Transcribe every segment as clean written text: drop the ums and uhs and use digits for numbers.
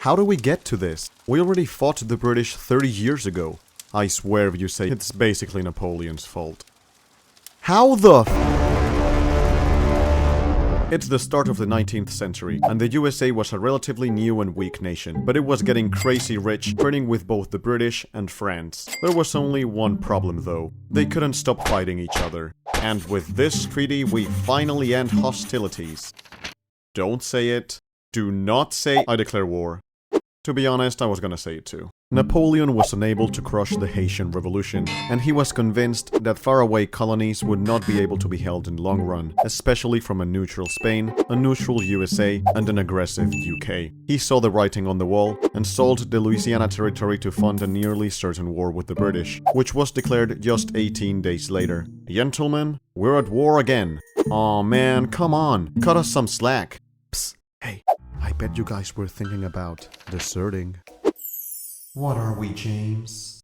How do we get to this? We already fought the British 30 years ago. I swear if you say it's basically Napoleon's fault. How the It's the start of the 19th century, and the USA was a relatively new and weak nation, but it was getting crazy rich, trading with both the British and France. There was only one problem though. They couldn't stop fighting each other. And with this treaty, we finally end hostilities. Don't say it. Do not say I declare war. To be honest, I was gonna say it too. Napoleon was unable to crush the Haitian Revolution, and he was convinced that faraway colonies would not be able to be held in the long run, especially from a neutral Spain, a neutral USA, and an aggressive UK. He saw the writing on the wall, and sold the Louisiana Territory to fund a nearly certain war with the British, which was declared just 18 days later. Gentlemen, we're at war again. Aw man, come on, cut us some slack. Psst, hey, I bet you guys were thinking about deserting. What are we, James?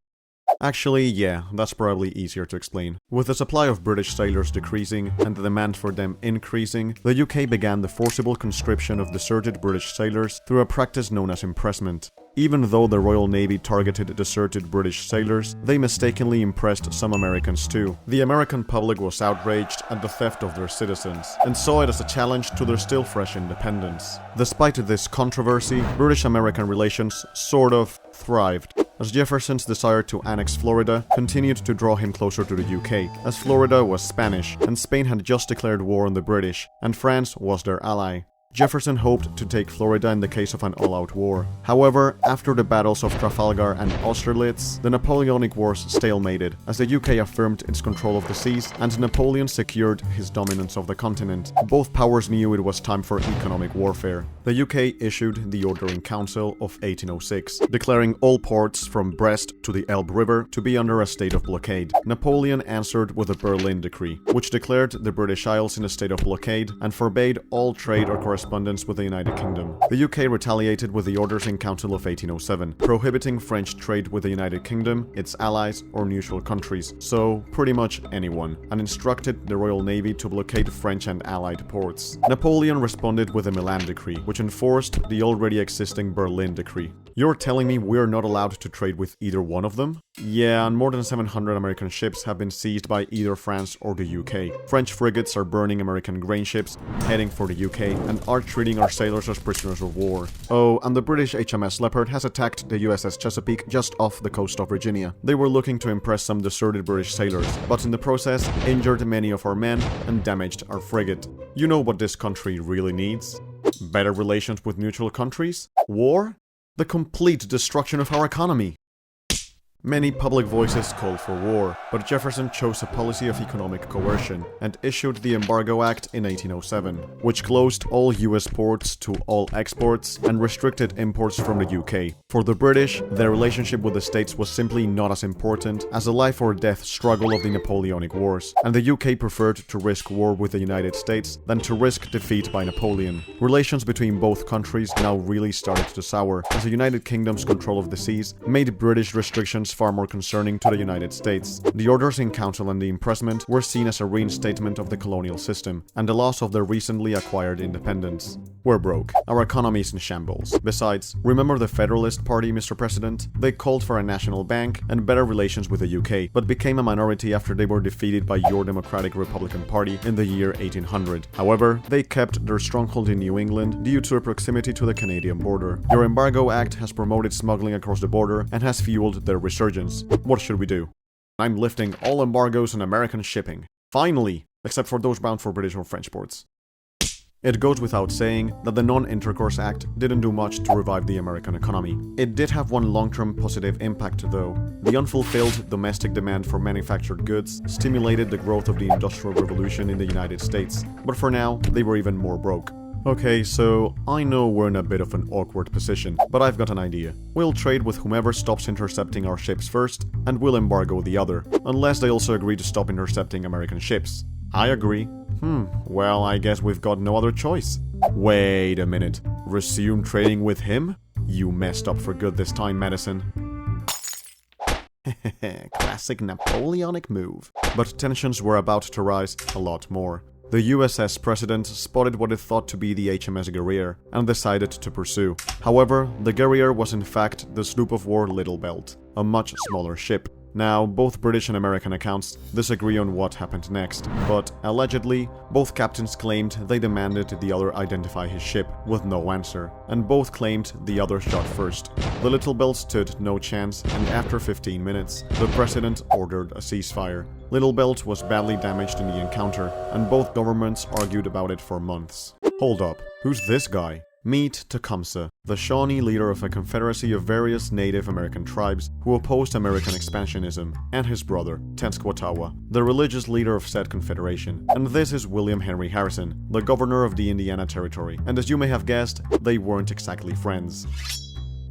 Actually, yeah, that's probably easier to explain. With the supply of British sailors decreasing and the demand for them increasing, the UK began the forcible conscription of deserted British sailors through a practice known as impressment. Even though the Royal Navy targeted deserted British sailors, they mistakenly impressed some Americans too. The American public was outraged at the theft of their citizens, and saw it as a challenge to their still fresh independence. Despite this controversy, British-American relations sort of thrived, as Jefferson's desire to annex Florida continued to draw him closer to the UK, as Florida was Spanish, and Spain had just declared war on the British, and France was their ally. Jefferson hoped to take Florida in the case of an all-out war. However, after the battles of Trafalgar and Austerlitz, the Napoleonic Wars stalemated, as the UK affirmed its control of the seas and Napoleon secured his dominance of the continent. Both powers knew it was time for economic warfare. The UK issued the Order in Council of 1806, declaring all ports from Brest to the Elbe River to be under a state of blockade. Napoleon answered with the Berlin Decree, which declared the British Isles in a state of blockade and forbade all trade or correspondence with the United Kingdom. The UK retaliated with the Orders in Council of 1807, prohibiting French trade with the United Kingdom, its allies, or neutral countries, so pretty much anyone, and instructed the Royal Navy to blockade French and Allied ports. Napoleon responded with the Milan Decree, which enforced the already existing Berlin Decree. You're telling me we're not allowed to trade with either one of them? Yeah, and more than 700 American ships have been seized by either France or the UK. French frigates are burning American grain ships, heading for the UK, and are treating our sailors as prisoners of war. Oh, and the British HMS Leopard has attacked the USS Chesapeake just off the coast of Virginia. They were looking to impress some deserted British sailors, but in the process, injured many of our men and damaged our frigate. You know what this country really needs? Better relations with neutral countries? War? The complete destruction of our economy. Many public voices called for war, but Jefferson chose a policy of economic coercion and issued the Embargo Act in 1807, which closed all US ports to all exports and restricted imports from the UK. For the British, their relationship with the States was simply not as important as the life or death struggle of the Napoleonic Wars, and the UK preferred to risk war with the United States than to risk defeat by Napoleon. Relations between both countries now really started to sour, as the United Kingdom's control of the seas made British restrictions far more concerning to the United States. The Orders in Council and the impressment were seen as a reinstatement of the colonial system, and the loss of their recently acquired independence. We're broke. Our economy is in shambles. Besides, remember the Federalist Party, Mr. President? They called for a national bank and better relations with the UK, but became a minority after they were defeated by your Democratic Republican Party in the year 1800. However, they kept their stronghold in New England due to their proximity to the Canadian border. Your Embargo Act has promoted smuggling across the border and has fueled their resurgence. What should we do? I'm lifting all embargoes on American shipping. Finally! Except for those bound for British or French ports. It goes without saying that the Non-Intercourse Act didn't do much to revive the American economy. It did have one long-term positive impact though. The unfulfilled domestic demand for manufactured goods stimulated the growth of the Industrial Revolution in the United States, but for now, they were even more broke. Okay, so I know we're in a bit of an awkward position, but I've got an idea. We'll trade with whomever stops intercepting our ships first, and we'll embargo the other, unless they also agree to stop intercepting American ships. I agree. Well, I guess we've got no other choice. Wait a minute. Resume trading with him? You messed up for good this time, Madison. Classic Napoleonic move. But tensions were about to rise a lot more. The USS President spotted what it thought to be the HMS Guerrier and decided to pursue. However, the Guerrier was in fact the sloop of war Little Belt, a much smaller ship. Now, both British and American accounts disagree on what happened next, but allegedly, both captains claimed they demanded the other identify his ship, with no answer, and both claimed the other shot first. The Little Belt stood no chance, and after 15 minutes, the President ordered a ceasefire. Little Belt was badly damaged in the encounter, and both governments argued about it for months. Hold up, who's this guy? Meet Tecumseh, the Shawnee leader of a confederacy of various Native American tribes who opposed American expansionism, and his brother, Tenskwatawa, the religious leader of said confederation. And this is William Henry Harrison, the governor of the Indiana Territory, and as you may have guessed, they weren't exactly friends.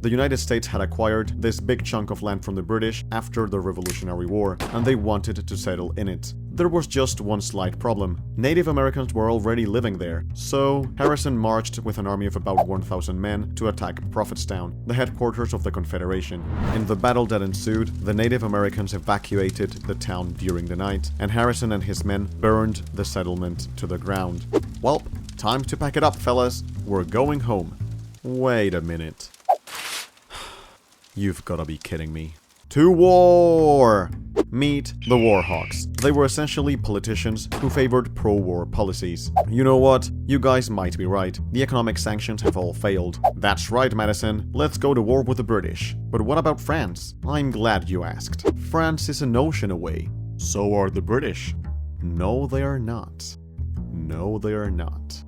The United States had acquired this big chunk of land from the British after the Revolutionary War, and they wanted to settle in it. There was just one slight problem. Native Americans were already living there, so Harrison marched with an army of about 1,000 men to attack Prophetstown, the headquarters of the Confederation. In the battle that ensued, the Native Americans evacuated the town during the night, and Harrison and his men burned the settlement to the ground. Well, time to pack it up, fellas. We're going home. Wait a minute. You've gotta be kidding me. To war! Meet the Warhawks. They were essentially politicians who favored pro-war policies. You know what? You guys might be right. The economic sanctions have all failed. That's right, Madison. Let's go to war with the British. But what about France? I'm glad you asked. France is an ocean away. So are the British. No, they are not. No, they are not.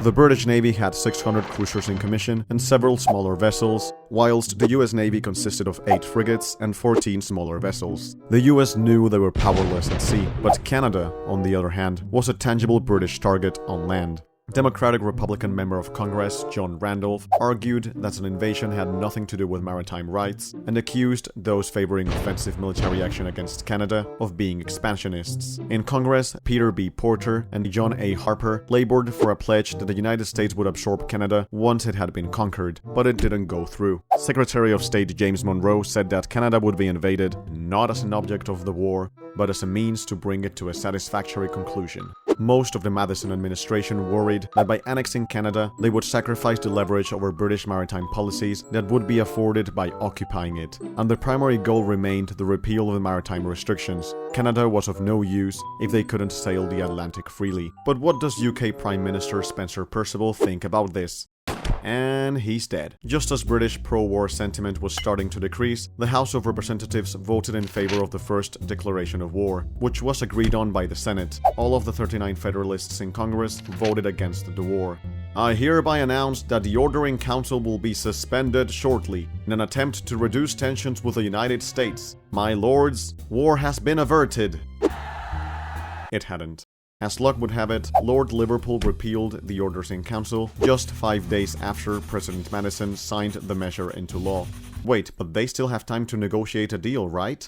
The British Navy had 600 cruisers in commission and several smaller vessels, whilst the US Navy consisted of 8 frigates and 14 smaller vessels. The US knew they were powerless at sea, but Canada, on the other hand, was a tangible British target on land. Democratic Republican member of Congress John Randolph argued that an invasion had nothing to do with maritime rights and accused those favoring offensive military action against Canada of being expansionists. In Congress, Peter B. Porter and John A. Harper labored for a pledge that the United States would absorb Canada once it had been conquered, but it didn't go through. Secretary of State James Monroe said that Canada would be invaded not as an object of the war, but as a means to bring it to a satisfactory conclusion. Most of the Madison administration worried that by annexing Canada, they would sacrifice the leverage over British maritime policies that would be afforded by occupying it, and the primary goal remained the repeal of the maritime restrictions. Canada was of no use if they couldn't sail the Atlantic freely. But what does UK Prime Minister Spencer Perceval think about this? And he's dead. Just as British pro-war sentiment was starting to decrease, the House of Representatives voted in favor of the first declaration of war, which was agreed on by the Senate. All of the 39 Federalists in Congress voted against the war. I hereby announce that the Order in Council will be suspended shortly in an attempt to reduce tensions with the United States. My lords, war has been averted. It hadn't. As luck would have it, Lord Liverpool repealed the Orders in Council just 5 days after President Madison signed the measure into law. Wait, but they still have time to negotiate a deal, right?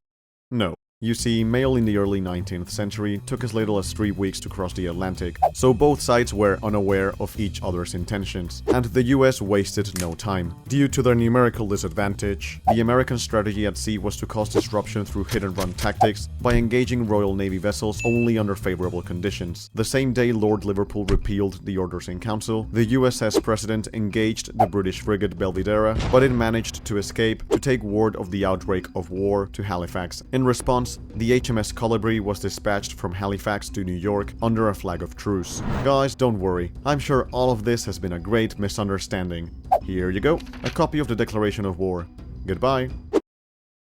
No. You see, mail in the early 19th century took as little as 3 weeks to cross the Atlantic, so both sides were unaware of each other's intentions, and the US wasted no time. Due to their numerical disadvantage, the American strategy at sea was to cause disruption through hit-and-run tactics by engaging Royal Navy vessels only under favorable conditions. The same day Lord Liverpool repealed the Orders in Council, the USS President engaged the British frigate Belvidera, but it managed to escape to take word of the outbreak of war to Halifax. In response, the HMS Colibri was dispatched from Halifax to New York under a flag of truce. Guys, don't worry. I'm sure all of this has been a great misunderstanding. Here you go, a copy of the Declaration of War. Goodbye.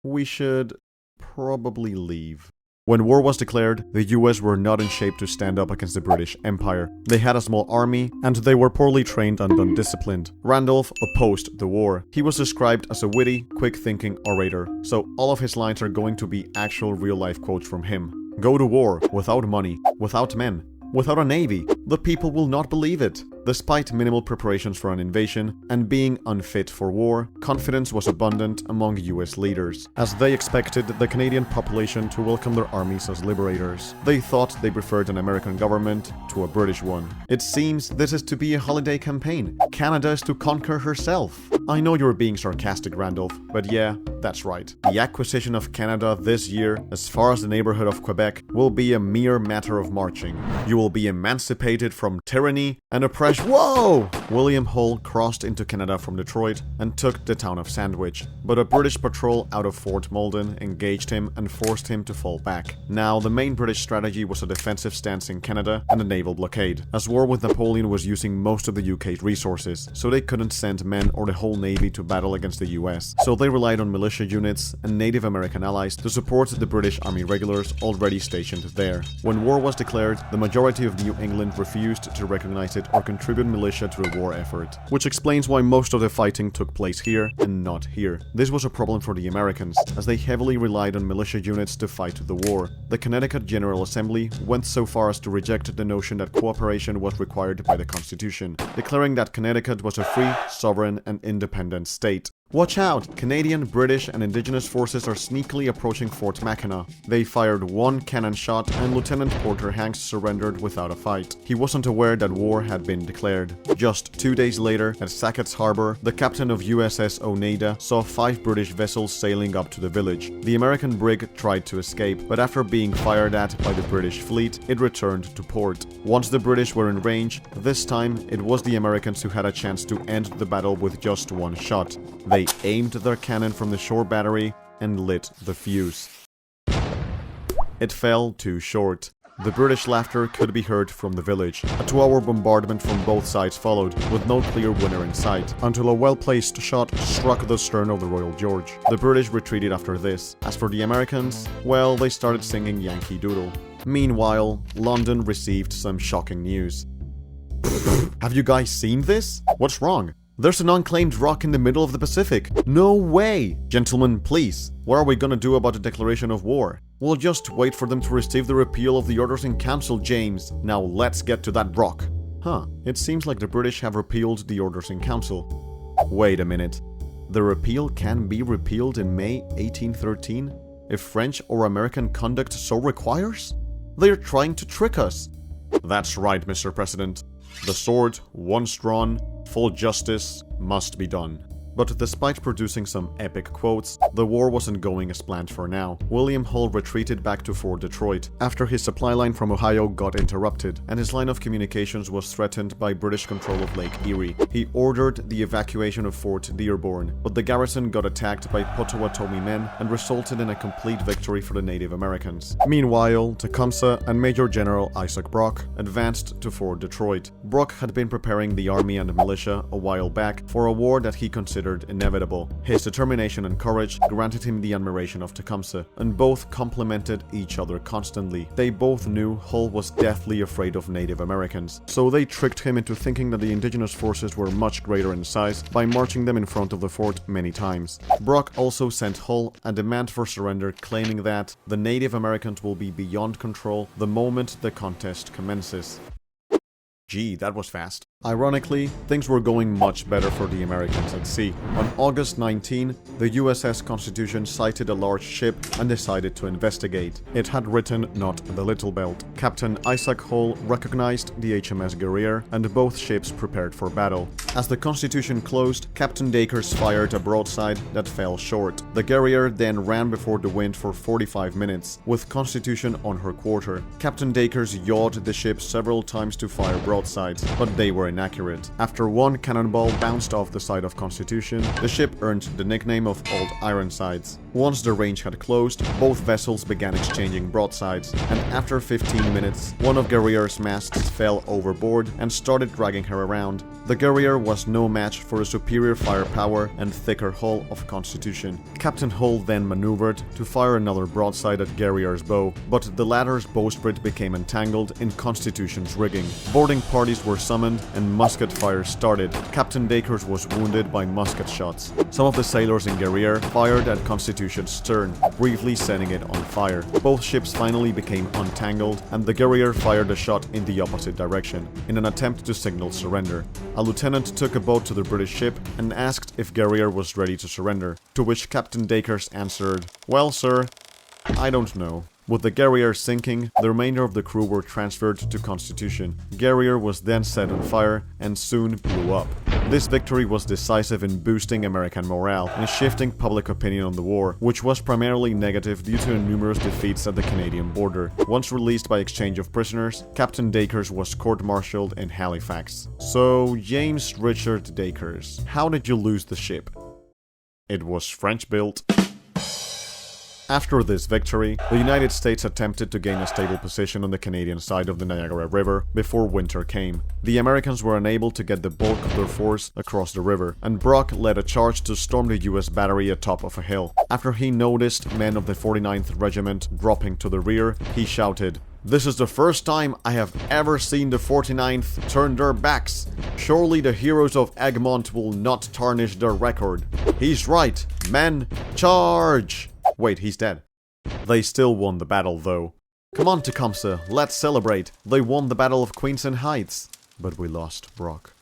We should probably leave. When war was declared, the US were not in shape to stand up against the British Empire. They had a small army, and they were poorly trained and undisciplined. Randolph opposed the war. He was described as a witty, quick-thinking orator, so all of his lines are going to be actual real-life quotes from him. Go to war without money, without men, without a navy. The people will not believe it. Despite minimal preparations for an invasion and being unfit for war, confidence was abundant among US leaders, as they expected the Canadian population to welcome their armies as liberators. They thought they preferred an American government to a British one. It seems this is to be a holiday campaign. Canada is to conquer herself. I know you're being sarcastic, Randolph, but yeah, That's right. The acquisition of Canada this year, as far as the neighborhood of Quebec, will be a mere matter of marching. You will be emancipated from tyranny and oppression. Whoa! William Hull crossed into Canada from Detroit and took the town of Sandwich, but a British patrol out of Fort Malden engaged him and forced him to fall back. Now, the main British strategy was a defensive stance in Canada and a naval blockade, as war with Napoleon was using most of the UK's resources, so they couldn't send men or the whole navy to battle against the US, so they relied on militia units and Native American allies to support the British Army regulars already stationed there. When war was declared, the majority of New England refused to recognize it or contribute militia to the war effort, which explains why most of the fighting took place here and not here. This was a problem for the Americans, as they heavily relied on militia units to fight the war. The Connecticut General Assembly went so far as to reject the notion that cooperation was required by the Constitution, declaring that Connecticut was a free, sovereign, and independent state. Watch out! Canadian, British, and Indigenous forces are sneakily approaching Fort Mackinac. They fired one cannon shot, and Lieutenant Porter Hanks surrendered without a fight. He wasn't aware that war had been declared. Just 2 days later, at Sackett's Harbor, the captain of USS Oneida saw 5 British vessels sailing up to the village. The American brig tried to escape, but after being fired at by the British fleet, it returned to port. Once the British were in range, this time it was the Americans who had a chance to end the battle with just one shot. They aimed their cannon from the shore battery and lit the fuse. It fell too short. The British laughter could be heard from the village. A 2-hour bombardment from both sides followed, with no clear winner in sight, until a well-placed shot struck the stern of the Royal George. The British retreated after this. As for the Americans, well, they started singing Yankee Doodle. Meanwhile, London received some shocking news. Have you guys seen this? What's wrong? There's an unclaimed rock in the middle of the Pacific. No way! Gentlemen, please, what are we gonna do about the declaration of war? We'll just wait for them to receive the repeal of the orders in council, James. Now let's get to that rock. Huh, it seems like the British have repealed the orders in council. Wait a minute. The repeal can be repealed in May 1813 if French or American conduct so requires? They're trying to trick us. That's right, Mr. President. The sword, once drawn, full justice must be done. But despite producing some epic quotes, the war wasn't going as planned for now. William Hull retreated back to Fort Detroit after his supply line from Ohio got interrupted, and his line of communications was threatened by British control of Lake Erie. He ordered the evacuation of Fort Dearborn, but the garrison got attacked by Potawatomi men and resulted in a complete victory for the Native Americans. Meanwhile, Tecumseh and Major General Isaac Brock advanced to Fort Detroit. Brock had been preparing the army and militia a while back for a war that he considered inevitable. His determination and courage granted him the admiration of Tecumseh, and both complemented each other constantly. They both knew Hull was deathly afraid of Native Americans, so they tricked him into thinking that the indigenous forces were much greater in size by marching them in front of the fort many times. Brock also sent Hull a demand for surrender, claiming that the Native Americans will be beyond control the moment the contest commences. Gee, that was fast. Ironically, things were going much better for the Americans at sea. On August 19, the USS Constitution sighted a large ship and decided to investigate. It had written not the Little Belt. Captain Isaac Hull recognized the HMS Guerriere, and both ships prepared for battle. As the Constitution closed, Captain Dacres fired a broadside that fell short. The Guerriere then ran before the wind for 45 minutes, with Constitution on her quarter. Captain Dacres yawed the ship several times to fire broadsides, but they were inaccurate. After one cannonball bounced off the side of Constitution, the ship earned the nickname of Old Ironsides. Once the range had closed, both vessels began exchanging broadsides, and after 15 minutes, one of Guerriere's masts fell overboard and started dragging her around. The Guerriere was no match for the superior firepower and thicker hull of Constitution. Captain Hull then maneuvered to fire another broadside at Guerriere's bow, but the latter's bowsprit became entangled in Constitution's rigging. Boarding parties were summoned and musket fire started. Captain Dacres was wounded by musket shots. Some of the sailors in Guerriere fired at Constitution's stern, briefly setting it on fire. Both ships finally became untangled, and the Guerriere fired a shot in the opposite direction, in an attempt to signal surrender. A lieutenant took a boat to the British ship and asked if Guerriere was ready to surrender, to which Captain Dacres answered, "Well, sir, I don't know." With the Guerriere sinking, the remainder of the crew were transferred to Constitution. Guerriere was then set on fire and soon blew up. This victory was decisive in boosting American morale and shifting public opinion on the war, which was primarily negative due to numerous defeats at the Canadian border. Once released by exchange of prisoners, Captain Dacres was court-martialed in Halifax. So, James Richard Dacres, how did you lose the ship? It was French-built. After this victory, the United States attempted to gain a stable position on the Canadian side of the Niagara River before winter came. The Americans were unable to get the bulk of their force across the river, and Brock led a charge to storm the US battery atop of a hill. After he noticed men of the 49th Regiment dropping to the rear, he shouted, "This is the first time I have ever seen the 49th turn their backs. Surely the heroes of Egmont will not tarnish their record. He's right. Men, charge!" Wait, he's dead. They still won the battle, though. Come on, Tecumseh, let's celebrate. They won the Battle of Queenston Heights. But we lost Brock.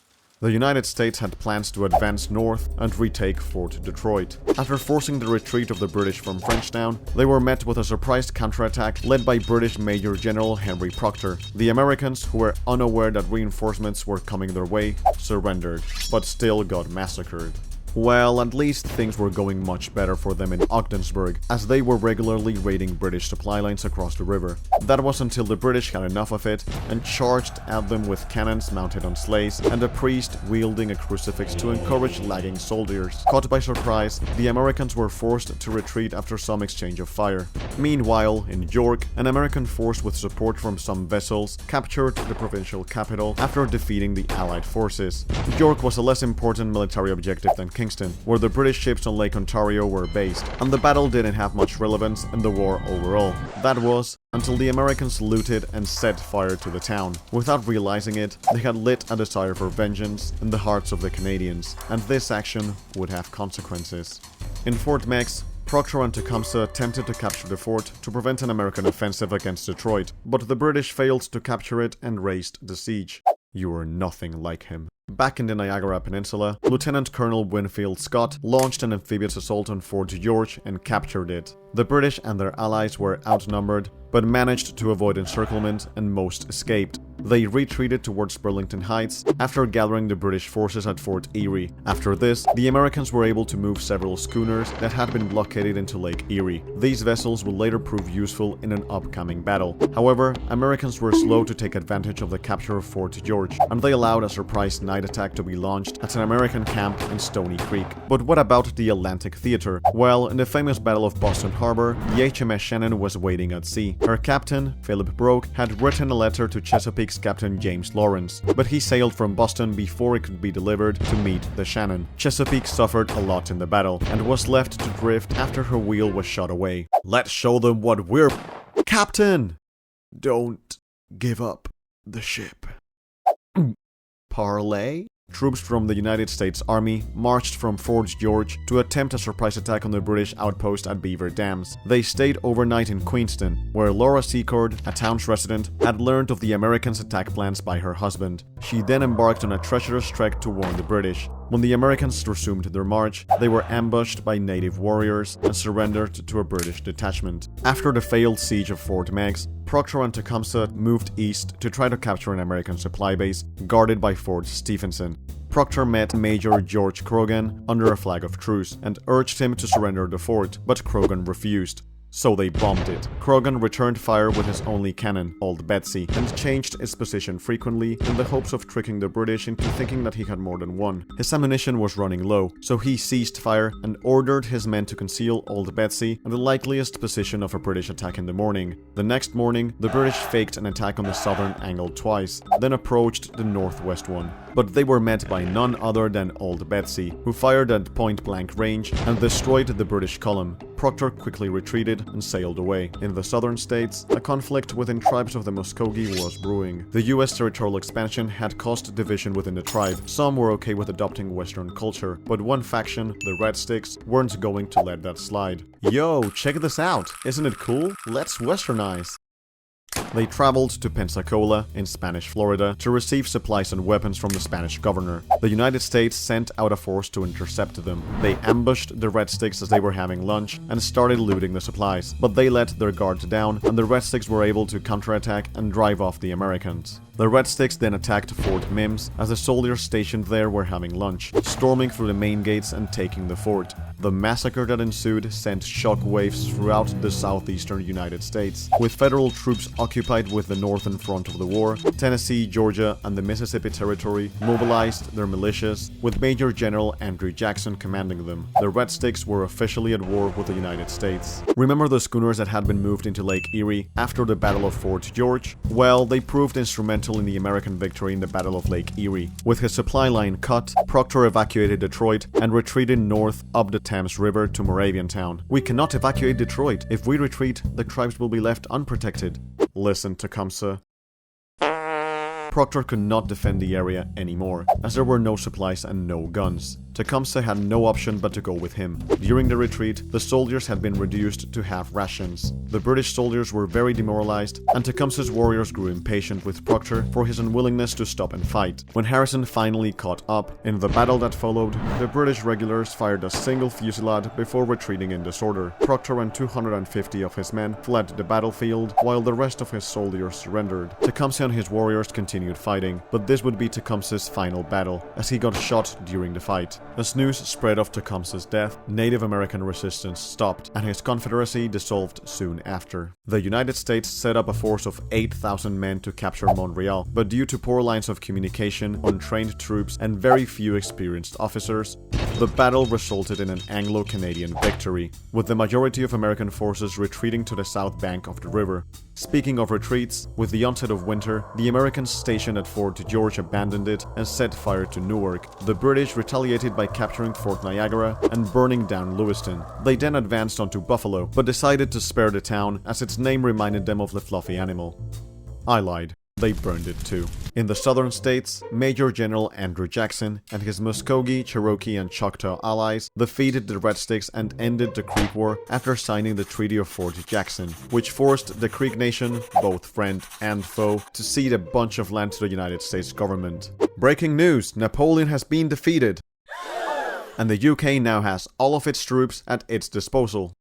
The United States had plans to advance north and retake Fort Detroit. After forcing the retreat of the British from Frenchtown, they were met with a surprise counterattack led by British Major General Henry Proctor. The Americans, who were unaware that reinforcements were coming their way, surrendered, but still got massacred. Well, at least things were going much better for them in Ogdensburg, as they were regularly raiding British supply lines across the river. That was until the British had enough of it and charged at them with cannons mounted on sleighs and a priest wielding a crucifix to encourage lagging soldiers. Caught by surprise, the Americans were forced to retreat after some exchange of fire. Meanwhile, in York, an American force with support from some vessels captured the provincial capital after defeating the Allied forces. York was a less important military objective than Kingston, where the British ships on Lake Ontario were based, and the battle didn't have much relevance in the war overall. That was until the Americans looted and set fire to the town. Without realizing it, they had lit a desire for vengeance in the hearts of the Canadians, and this action would have consequences. In Fort Mex, Proctor and Tecumseh attempted to capture the fort to prevent an American offensive against Detroit, but the British failed to capture it and raised the siege. You were nothing like him. Back in the Niagara Peninsula, Lieutenant Colonel Winfield Scott launched an amphibious assault on Fort George and captured it. The British and their allies were outnumbered, but managed to avoid encirclement and most escaped. They retreated towards Burlington Heights after gathering the British forces at Fort Erie. After this, the Americans were able to move several schooners that had been blockaded into Lake Erie. These vessels would later prove useful in an upcoming battle. However, Americans were slow to take advantage of the capture of Fort George, and they allowed a surprise night attack to be launched at an American camp in Stony Creek. But what about the Atlantic Theater? Well, in the famous Battle of Boston Harbor, the HMS Shannon was waiting at sea. Her captain, Philip Broke, had written a letter to Chesapeake's Captain James Lawrence, but he sailed from Boston before it could be delivered to meet the Shannon. Chesapeake suffered a lot in the battle, and was left to drift after her wheel was shot away. Let's show them what we're... Captain! Don't give up the ship. Parlay? Troops from the United States Army marched from Fort George to attempt a surprise attack on the British outpost at Beaver Dams. They stayed overnight in Queenston, where Laura Secord, a town's resident, had learned of the Americans' attack plans by her husband. She then embarked on a treacherous trek to warn the British. When the Americans resumed their march, they were ambushed by native warriors and surrendered to a British detachment. After the failed siege of Fort Meigs, Proctor and Tecumseh moved east to try to capture an American supply base guarded by Fort Stephenson. Proctor met Major George Croghan under a flag of truce and urged him to surrender the fort, but Croghan refused. So they bombed it. Croghan returned fire with his only cannon, Old Betsy, and changed its position frequently in the hopes of tricking the British into thinking that he had more than one. His ammunition was running low, so he ceased fire and ordered his men to conceal Old Betsy in the likeliest position of a British attack in the morning. The next morning, the British faked an attack on the southern angle twice, then approached the northwest one. But they were met by none other than Old Betsy, who fired at point-blank range and destroyed the British column. Proctor quickly retreated and sailed away. In the southern states, a conflict within tribes of the Muskogee was brewing. The US territorial expansion had caused division within the tribe. Some were okay with adopting Western culture, but one faction, the Red Sticks, weren't going to let that slide. Yo, check this out! Isn't it cool? Let's westernize! They traveled to Pensacola, in Spanish Florida, to receive supplies and weapons from the Spanish governor. The United States sent out a force to intercept them. They ambushed the Red Sticks as they were having lunch and started looting the supplies, but they let their guards down and the Red Sticks were able to counterattack and drive off the Americans. The Red Sticks then attacked Fort Mims as the soldiers stationed there were having lunch, storming through the main gates and taking the fort. The massacre that ensued sent shockwaves throughout the southeastern United States, with federal troops occupied with the northern front of the war. Tennessee, Georgia, and the Mississippi Territory mobilized their militias, with Major General Andrew Jackson commanding them. The Red Sticks were officially at war with the United States. Remember the schooners that had been moved into Lake Erie after the Battle of Fort George? Well, they proved instrumental in the American victory in the Battle of Lake Erie. With his supply line cut, Proctor evacuated Detroit and retreated north up the Thames River to Moraviantown. "We cannot evacuate Detroit. If we retreat, the tribes will be left unprotected." Listen, Tecumseh. Proctor could not defend the area anymore, as there were no supplies and no guns. Tecumseh had no option but to go with him. During the retreat, the soldiers had been reduced to half rations. The British soldiers were very demoralized, and Tecumseh's warriors grew impatient with Proctor for his unwillingness to stop and fight. When Harrison finally caught up, in the battle that followed, the British regulars fired a single fusillade before retreating in disorder. Proctor and 250 of his men fled the battlefield, while the rest of his soldiers surrendered. Tecumseh and his warriors continued fighting, but this would be Tecumseh's final battle, as he got shot during the fight. As news spread of Tecumseh's death, Native American resistance stopped, and his confederacy dissolved soon after. The United States set up a force of 8,000 men to capture Montreal, but due to poor lines of communication, untrained troops, and very few experienced officers, the battle resulted in an Anglo-Canadian victory, with the majority of American forces retreating to the south bank of the river. Speaking of retreats, with the onset of winter, the Americans stationed at Fort George abandoned it and set fire to Newark. The British retaliated by capturing Fort Niagara and burning down Lewiston. They then advanced onto Buffalo, but decided to spare the town as its name reminded them of the fluffy animal. I lied. They burned it too. In the southern states, Major General Andrew Jackson and his Muskogee, Cherokee, and Choctaw allies defeated the Red Sticks and ended the Creek War after signing the Treaty of Fort Jackson, which forced the Creek Nation, both friend and foe, to cede a bunch of land to the United States government. Breaking news! Napoleon has been defeated! And the UK now has all of its troops at its disposal.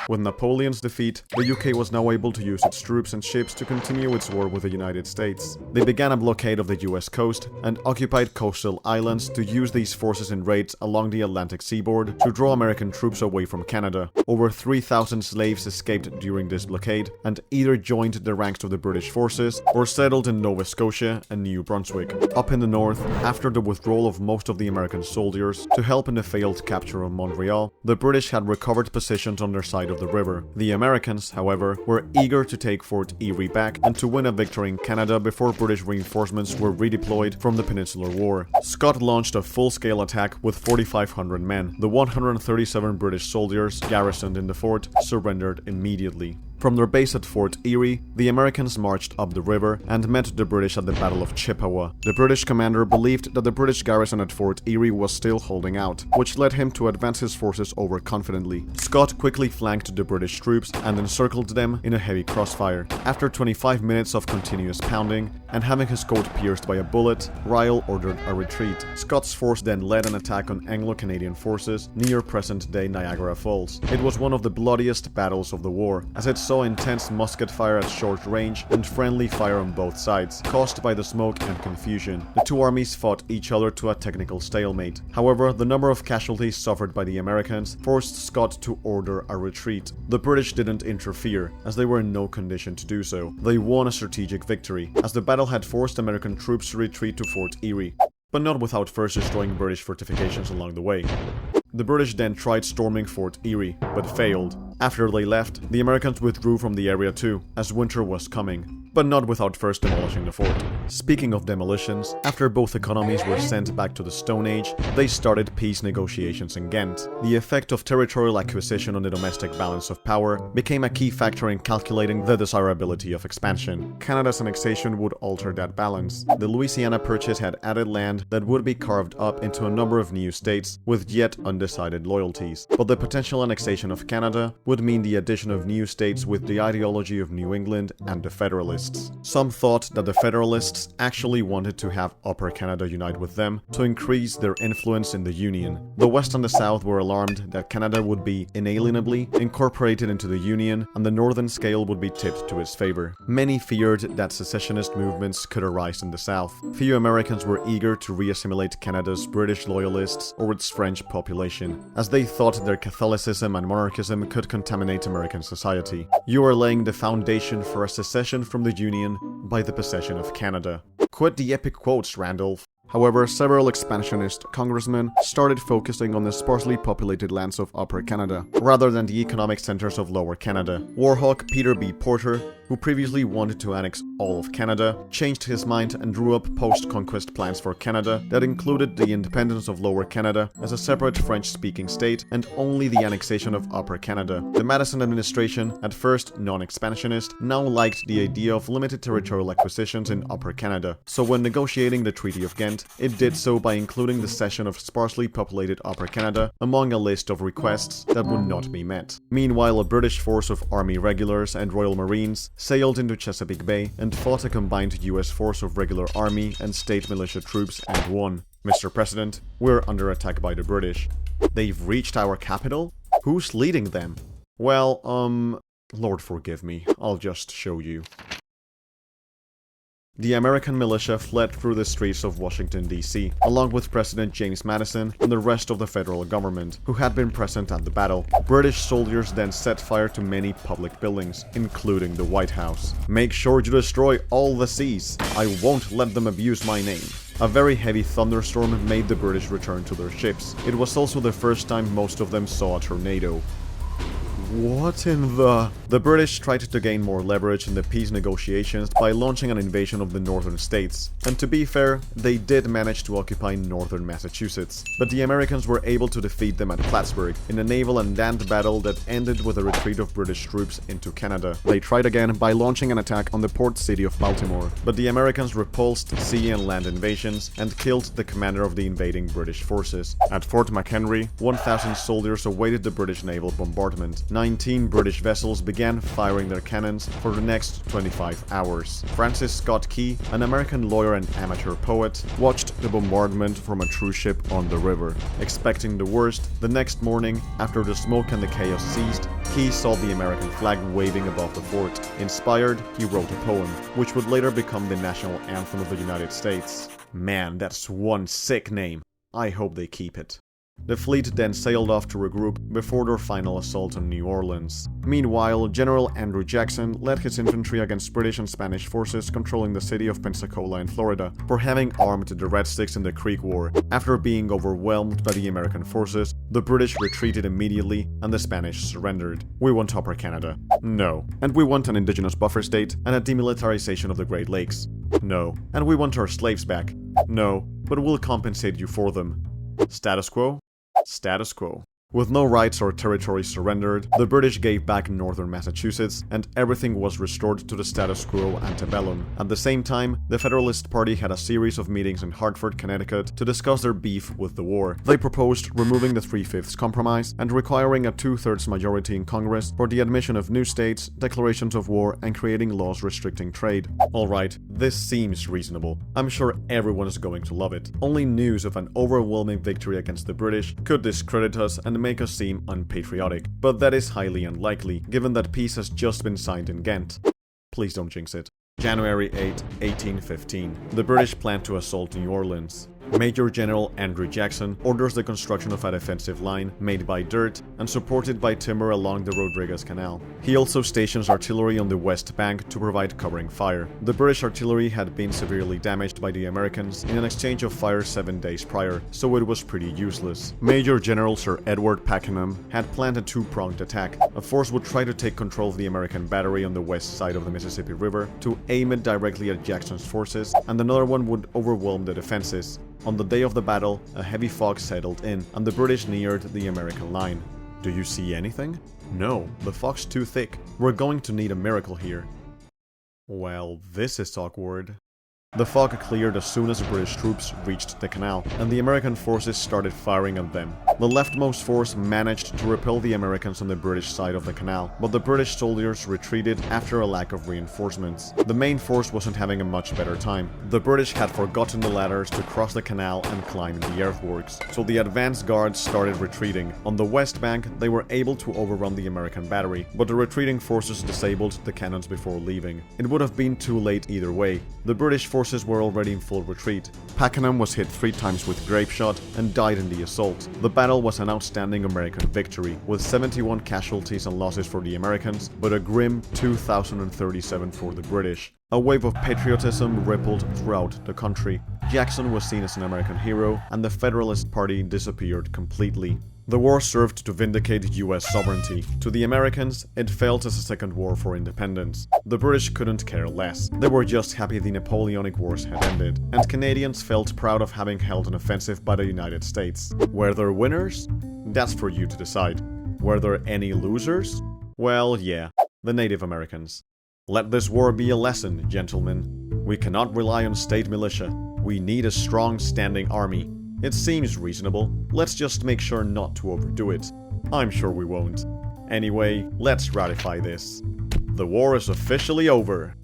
With Napoleon's defeat, the UK was now able to use its troops and ships to continue its war with the United States. They began a blockade of the US coast and occupied coastal islands to use these forces in raids along the Atlantic seaboard to draw American troops away from Canada. Over 3,000 slaves escaped during this blockade and either joined the ranks of the British forces or settled in Nova Scotia and New Brunswick. Up in the north, after the withdrawal of most of the American soldiers to help in the failed capture of Montreal, the British had recovered positions on their side of the river. The Americans, however, were eager to take Fort Erie back and to win a victory in Canada before British reinforcements were redeployed from the Peninsular War. Scott launched a full-scale attack with 4,500 men. The 137 British soldiers garrisoned in the fort surrendered immediately. From their base at Fort Erie, the Americans marched up the river and met the British at the Battle of Chippewa. The British commander believed that the British garrison at Fort Erie was still holding out, which led him to advance his forces over confidently. Scott quickly flanked the British troops and encircled them in a heavy crossfire. After 25 minutes of continuous pounding, and having his coat pierced by a bullet, Ryle ordered a retreat. Scott's force then led an attack on Anglo-Canadian forces near present-day Niagara Falls. It was one of the bloodiest battles of the war, as it saw intense musket fire at short range and friendly fire on both sides, caused by the smoke and confusion. The two armies fought each other to a technical stalemate. However, the number of casualties suffered by the Americans forced Scott to order a retreat. The British didn't interfere, as they were in no condition to do so. They won a strategic victory, as the battle had forced American troops to retreat to Fort Erie, but not without first destroying British fortifications along the way. The British then tried storming Fort Erie, but failed. After they left, the Americans withdrew from the area too, as winter was coming, but not without first demolishing the fort. Speaking of demolitions, after both economies were sent back to the Stone Age, they started peace negotiations in Ghent. The effect of territorial acquisition on the domestic balance of power became a key factor in calculating the desirability of expansion. Canada's annexation would alter that balance. The Louisiana Purchase had added land that would be carved up into a number of new states with yet undecided loyalties. But the potential annexation of Canada would mean the addition of new states with the ideology of New England and the Federalists. Federalists. Some thought that the Federalists actually wanted to have Upper Canada unite with them to increase their influence in the Union. The West and the South were alarmed that Canada would be inalienably incorporated into the Union and the Northern scale would be tipped to its favor. Many feared that secessionist movements could arise in the South. Few Americans were eager to re-assimilate Canada's British loyalists or its French population, as they thought their Catholicism and monarchism could contaminate American society. You are laying the foundation for a secession from the Union by the possession of Canada. Quit the epic quotes, Randolph. However, several expansionist congressmen started focusing on the sparsely populated lands of Upper Canada, rather than the economic centers of Lower Canada. Warhawk Peter B. Porter, who previously wanted to annex all of Canada, changed his mind and drew up post-conquest plans for Canada that included the independence of Lower Canada as a separate French-speaking state and only the annexation of Upper Canada. The Madison administration, at first non-expansionist, now liked the idea of limited territorial acquisitions in Upper Canada, so when negotiating the Treaty of Ghent, it did so by including the cession of sparsely populated Upper Canada among a list of requests that would not be met. Meanwhile, a British force of Army Regulars and Royal Marines sailed into Chesapeake Bay and fought a combined US force of regular army and state militia troops and won. Mr. President, we're under attack by the British. They've reached our capital? Who's leading them? Well, Lord forgive me, I'll just show you. The American militia fled through the streets of Washington, D.C., along with President James Madison and the rest of the federal government, who had been present at the battle. British soldiers then set fire to many public buildings, including the White House. Make sure to destroy all the C's. I won't let them abuse my name. A very heavy thunderstorm made the British return to their ships. It was also the first time most of them saw a tornado. What in the... The British tried to gain more leverage in the peace negotiations by launching an invasion of the northern states. And to be fair, they did manage to occupy northern Massachusetts. But the Americans were able to defeat them at Plattsburgh in a naval and land battle that ended with a retreat of British troops into Canada. They tried again by launching an attack on the port city of Baltimore, but the Americans repulsed sea and land invasions and killed the commander of the invading British forces. At Fort McHenry, 1,000 soldiers awaited the British naval bombardment. 19 British vessels began firing their cannons for the next 25 hours. Francis Scott Key, an American lawyer and amateur poet, watched the bombardment from a true ship on the river. Expecting the worst, the next morning, after the smoke and the chaos ceased, Key saw the American flag waving above the fort. Inspired, he wrote a poem, which would later become the national anthem of the United States. Man, that's one sick name. I hope they keep it. The fleet then sailed off to regroup before their final assault on New Orleans. Meanwhile, General Andrew Jackson led his infantry against British and Spanish forces controlling the city of Pensacola in Florida for having armed the Red Sticks in the Creek War. After being overwhelmed by the American forces, the British retreated immediately and the Spanish surrendered. We want Upper Canada. No. And we want an indigenous buffer state and a demilitarization of the Great Lakes. No. And we want our slaves back. No. But we'll compensate you for them. Status quo? Status quo. With no rights or territory surrendered, the British gave back northern Massachusetts, and everything was restored to the status quo antebellum. At the same time, the Federalist Party had a series of meetings in Hartford, Connecticut to discuss their beef with the war. They proposed removing the 3/5 compromise and requiring a 2/3 majority in Congress for the admission of new states, declarations of war, and creating laws restricting trade. Alright, this seems reasonable. I'm sure everyone is going to love it. Only news of an overwhelming victory against the British could discredit us and make us seem unpatriotic, but that is highly unlikely, given that peace has just been signed in Ghent. Please don't jinx it. January 8, 1815. The British plan to assault New Orleans. Major General Andrew Jackson orders the construction of a defensive line made by dirt and supported by timber along the Rodriguez Canal. He also stations artillery on the west bank to provide covering fire. The British artillery had been severely damaged by the Americans in an exchange of fire 7 days prior, so it was pretty useless. Major General Sir Edward Pakenham had planned a two-pronged attack. A force would try to take control of the American battery on the west side of the Mississippi River to aim it directly at Jackson's forces, and another one would overwhelm the defenses. On the day of the battle, a heavy fog settled in, and the British neared the American line. Do you see anything? No, the fog's too thick. We're going to need a miracle here. Well, this is awkward. The fog cleared as soon as the British troops reached the canal, and the American forces started firing at them. The leftmost force managed to repel the Americans on the British side of the canal, but the British soldiers retreated after a lack of reinforcements. The main force wasn't having a much better time. The British had forgotten the ladders to cross the canal and climb the earthworks, so the advance guards started retreating. On the west bank, they were able to overrun the American battery, but the retreating forces disabled the cannons before leaving. It would have been too late either way. The British forces were already in full retreat. Pakenham was hit 3 times with grape shot and died in the assault. The battle was an outstanding American victory, with 71 casualties and losses for the Americans, but a grim 2,037 for the British. A wave of patriotism rippled throughout the country. Jackson was seen as an American hero, and the Federalist Party disappeared completely. The war served to vindicate US sovereignty. To the Americans, it felt as a second war for independence. The British couldn't care less. They were just happy the Napoleonic Wars had ended, and Canadians felt proud of having held an offensive by the United States. Were there winners? That's for you to decide. Were there any losers? Well, yeah, the Native Americans. Let this war be a lesson, gentlemen. We cannot rely on state militia. We need a strong standing army. It seems reasonable. Let's just make sure not to overdo it. I'm sure we won't. Anyway, let's ratify this. The war is officially over.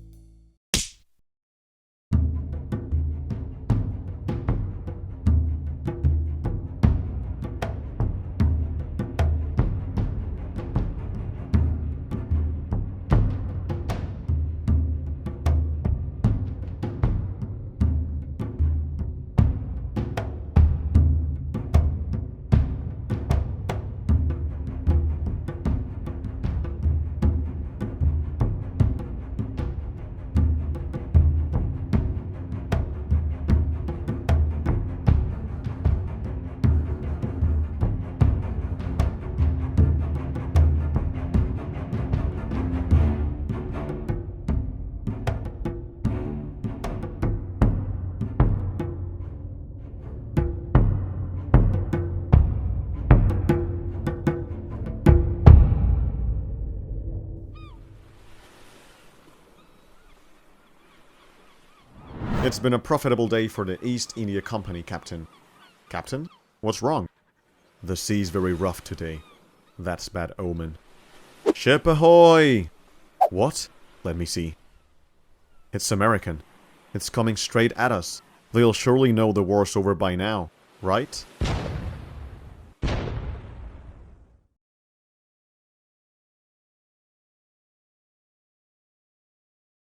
It's been a profitable day for the East India Company, Captain. Captain? What's wrong? The sea's very rough today. That's bad omen. Ship ahoy! What? Let me see. It's American. It's coming straight at us. They'll surely know the war's over by now, right?